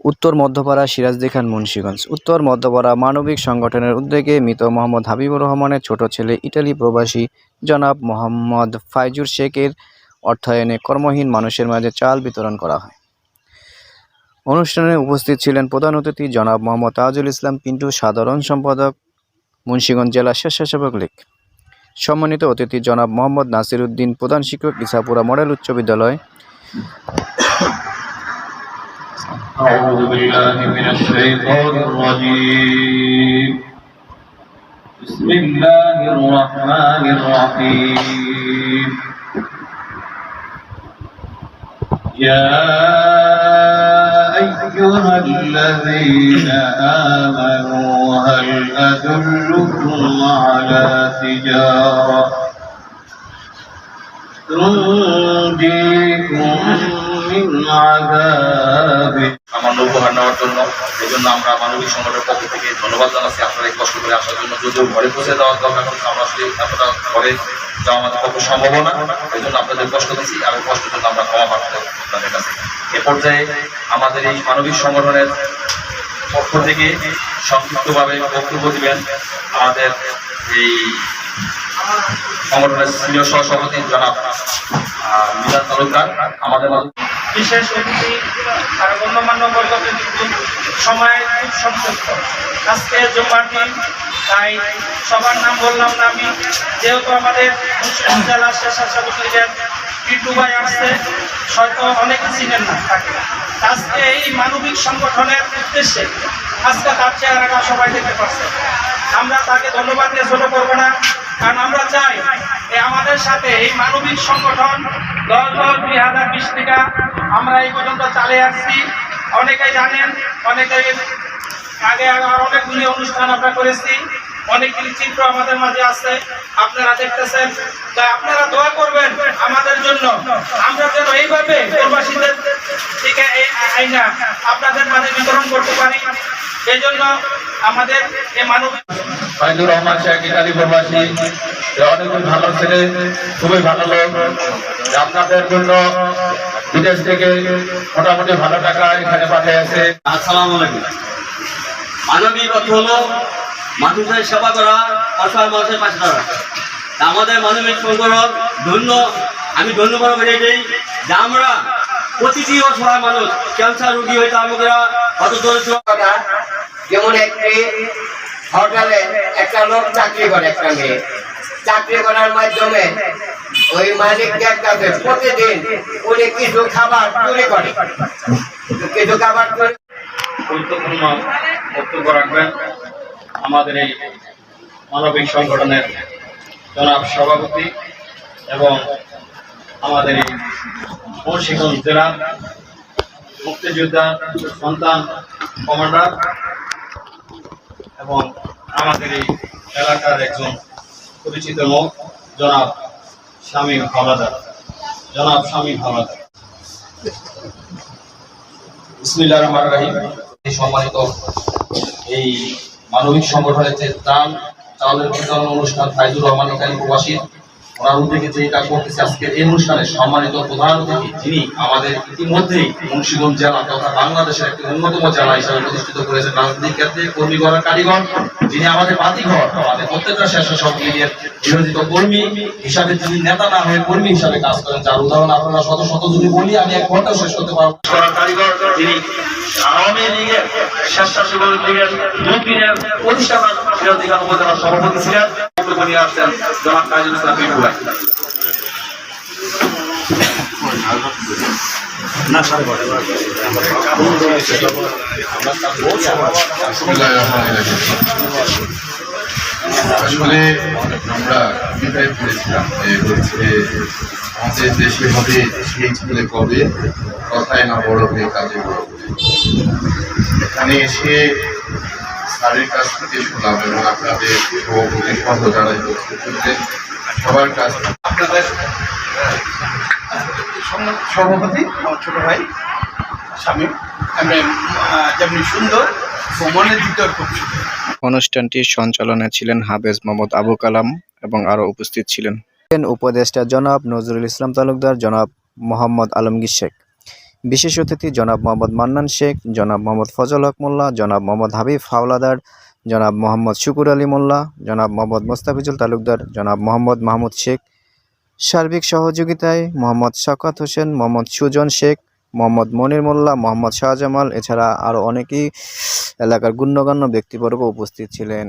উত্তর মধ্যপাড়া সিরাজদি খান মুন্সিগঞ্জ। উত্তর মধ্যপাড়া মানবিক সংগঠনের উদ্যোগে মৃত মোহাম্মদ হাবিবুর রহমানের ছোট ছেলে ইটালি প্রবাসী জনাব মোহাম্মদ ফাইজুর শেখের অর্থায়নে কর্মহীন মানুষের মাঝে চাল বিতরণ করা হয়। অনুষ্ঠানে উপস্থিত ছিলেন প্রধান অতিথি জনাব মোহাম্মদ তাজুল ইসলাম পিন্টু, সাধারণ সম্পাদক, মুন্সিগঞ্জ জেলা স্বেচ্ছাসেবক লীগ। সম্মানিত অতিথি জনাব মোহাম্মদ নাসির উদ্দিন, প্রধান শিক্ষক, ইসাপুরা মডেল উচ্চ বিদ্যালয়। أعوذ بالله من الشيطان الرجيم. بسم الله الرحمن الرحيم. يا أيها الذين آمنوا هل أدلكم على تجارة تنجيكم من عذاب। সামান্য উপহার নেওয়ার জন্য এই জন্য আমরা মানবিক সংগঠনের পক্ষ থেকে ধন্যবাদ জানাচ্ছি। আপনারা এই কষ্ট করে আসার জন্য, যদিও ঘরে পৌঁছে দেওয়ার দরকার, আমরা আসলে এতটা ঘরে যাওয়া আমাদের পক্ষে সম্ভব না। এই জন্য আপনাদের কষ্ট দিচ্ছি, আর কষ্টের জন্য আমরা ক্ষমা প্রার্থী আপনাদের কাছে। এ পর্যায়ে আমাদের এই মানবিক সংগঠনের পক্ষ থেকে সংক্ষিপ্তভাবে বক্তব্য দিবেন আমাদের এই সংগঠনের সিনিয়র সহসভাপতি জনাব মিজান তালুকদার। আমাদের বিশেষ অতিথি আর গণ্যমান্য বর্গবৃন্দ, সময় খুব সংক্ষিপ্ত। আজকে জুম্মার দিন, তাই সবার নাম বললাম না আমি, যেহেতু আমাদের মুন্সিগঞ্জ জেলা স্বেচ্ছাসেবক লীগের পিন্টু ভাই আসছে, হয়তো অনেকে চিনেন না তাকে। আজকে এই মানবিক সংগঠনের উদ্দেশ্যে আজকে তার চেহারাটা সবাই দেখতে পাচ্ছে। আমরা তাকে ধন্যবাদ দিয়ে ছোট করবো না, কারণ আমরা চাই আমাদের সাথে এই মানবিক সংগঠন 10-20 থেকে আমরা এই পর্যন্ত চালিয়ে আসছি। অনেকেই জানেন, অনেকেই আগে অনেকগুলি অনুষ্ঠান আমরা করেছি, অনেকগুলি চিত্র আমাদের মাঝে আছে, আপনারা দেখতেছেন। তাই আপনারা দোয়া করবেন আমাদের জন্য, আমরা যেন এইভাবে প্রবাসীদের থেকে এই আইনা আপনাদের মাঝে বিতরণ করতে পারি। এই জন্য আমাদের এই মানবিক ফাইজুর রহমান শেখ ইটালি প্রবাসী, অনেক ভালো ছেলে, খুবই ভালো লোক। আপনাদের জন্য বিদেশ থেকে মোটামুটি ভালো টাকা এখানে পাঠিয়েছে। আসসালামু আলাইকুম। মানবিক অর্থ হলো মানুষের সেবা করা, অসহায় মানুষের পাশে দাঁড়া। আমাদের মানবিক সংগঠন আমি ধন্যবাদ এটাই যে আমরা প্রতিটি অসহায় মানুষ, ক্যান্সার রোগী হইতে আমরা অত দরিদ্র। যেমন একটি হোটেলে একটা লোক চাকরি করে, একটা মেয়ে চাকরি করার মাধ্যমে ওই মালিকদের কাছে প্রতিদিন উনি কিছু খাবার চুরি করে, কিছু খাবার চুরি। গুরুত্বপূর্ণ বক্তব্য রাখবেন আমাদের এই মানবিক সংগঠনের জনাব সভাপতি এবং আমাদের এই মুন্সিগঞ্জ জেলার মুক্তিযোদ্ধা সন্তান কমান্ডার এবং আমাদের এই এলাকার একজন পরিচিত মুখ জনাব শামীম হাওলাদার। বিসমিল্লাহির রহমানির রহিম। সম্মানিত এই মানবিক সংগঠনের যে চালের বিতরণ অনুষ্ঠান ফাইজুর রহমান ইটালি প্রবাসী, ওনার উদ্যোগে যেটা করতেছে আজকের এই অনুষ্ঠানে সম্মানিত প্রধান অতিথি, যিনি আমাদের ইতিমধ্যেই মুন্সিগঞ্জ জেলা তথা বাংলাদেশের একটি অন্যতম জেলা হিসাবে প্রতিষ্ঠিত করেছেন রাজনৈতিক ক্ষেত্রে কর্মী করার কারিগর, যিনি আমাদের বাতিঘর, আমাদের প্রত্যেকটা স্বেচ্ছাসেবক লীগের নিয়োজিত কর্মী হিসাবে, যিনি নেতা না হয়ে কর্মী হিসাবে কাজ করেন, যার উদাহরণ আপনারা শত শত যদি বলি আমি এক ঘন্টাও শেষ করতে পারবো। কারিগর, যিনি আওয়ামী লীগের স্বেচ্ছাসেবক লীগের নতুনের প্রতিষ্ঠাতা সিরাজদি খান উপজেলার সভাপতি ছিলেন, বক্তব্য নিয়ে আসছেন জনাব তাজুল ইসলাম পিন্টু ভাই। আসলে আমরা বিদায় করেছিলাম আমাদের দেশে হবে সেই ছেলে কবে, কথায় না বড় হয়ে কাজে বড় হবে। এখানে এসে স্যারের কাছ থেকে শুনলাম এবং আপনাদের সভাপতি জানাই সবার কাছ আপনাদের সভাপতি আমার ছোট ভাই শামীম, যেমনি সুন্দর ভ্রমণের ভিতর খুব সুন্দর। অনুষ্ঠানটির সঞ্চালনে ছিলেন হাফেজ মোহাম্মদ আবু কালাম এবং আরও উপস্থিত ছিলেন উপদেষ্টা জনাব নজরুল ইসলাম তালুকদার, জনাব মোহাম্মদ আলমগীর শেখ, বিশেষ অতিথি জনাব মোহাম্মদ মান্নান শেখ, জনাব মোহাম্মদ ফজল হক মোল্লা, জনাব মোহাম্মদ হাবিব হাওলাদার, জনাব মোহাম্মদ শুকুর আলী মোল্লা, জনাব মোহাম্মদ মোস্তাফিজুল তালুকদার, জনাব মোহাম্মদ মাহমুদ শেখ। সার্বিক সহযোগিতায় মোহাম্মদ শওকত হোসেন, মোহাম্মদ সুজন শেখ, মোহাম্মদ মনির মোল্লা, মোহাম্মদ শাহজামাল, এছাড়া আরও অনেকেই এলাকার গণ্যমান্য ব্যক্তিবর্গ উপস্থিত ছিলেন।